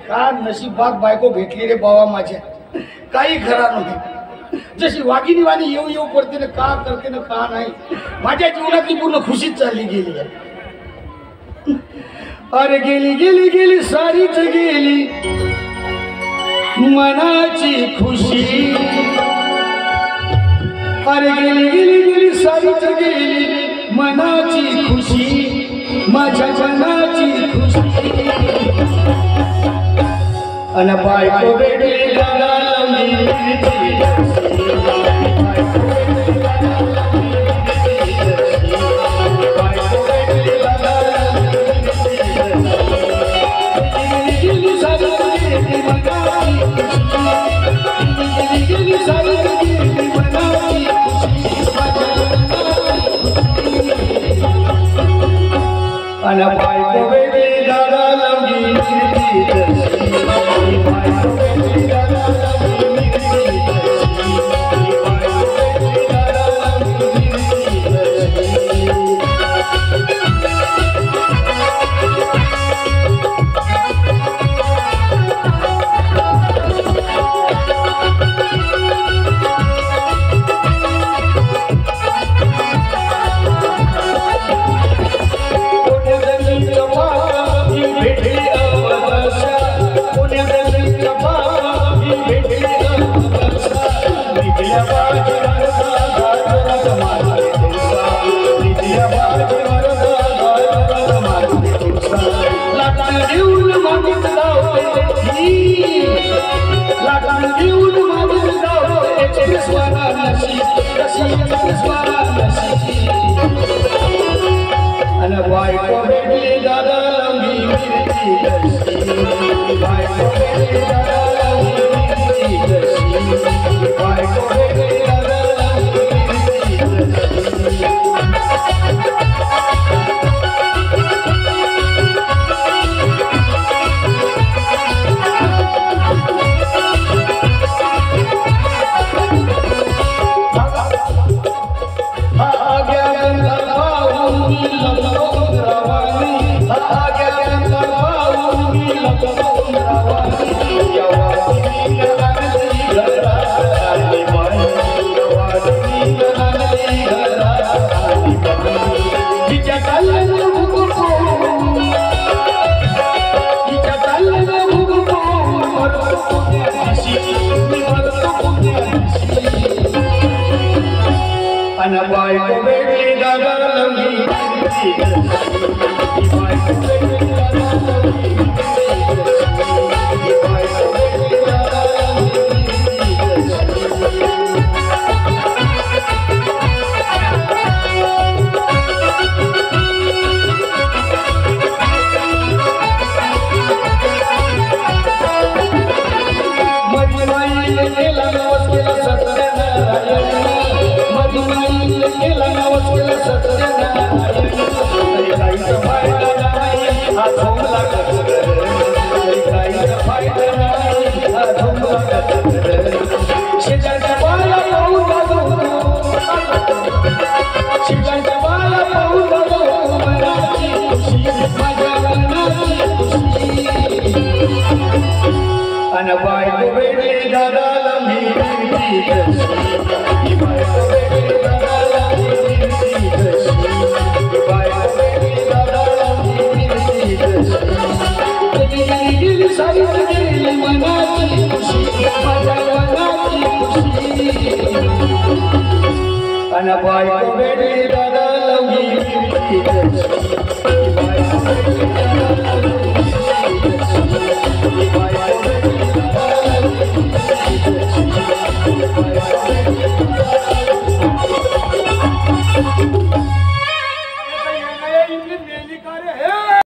का नशीबात बायको भेटली रे बाबा माझ्या, काही खरा नाही. जशी वाघिणी वाणी येऊ येऊ करते ना, का करते ना का नाही, माझ्या जीवनातली पूर्ण खुशीच चालली गेली. अरे गेली गेली गेली सारीच गेली मनाची खुशी. अरे गेली गेली गेली सारीच गेली मनाची खुशी, माझ्या मनाची खुशी. अन बायको भेटली दादा अन बायको भेटली दादा लंगी अन बायको भेटली दादा लंगी बायको भेटली दादा लंगी बायको भेटली दादा अन बायको भेटली दादा लंगी बायको भेटली दादा लंगी बायको भेटली दादा मधुमाईने केला नवस केला सत्यनारायण, मधुमाईने केला नवस केला सत्यनारायण. काहीचा फायदा नाही हा झोंबला कसर, काहीचा फायदा नाही हा झोंबला कसर. शेजारच्या बाया पाहून बघू, शेजारच्या बाया पाहून बघू मनाची खुशी, माझ्या मनाची खुशी. अन बायको भेटली दादा लंगी बायको भेटली दादा लंगी बायको भेटली दादा लंगी. गेली सारीच गेली मनाची खुशी, माझ्या मनाची खुशी. अन बायको भेटली दादा लंगी बायको भेटली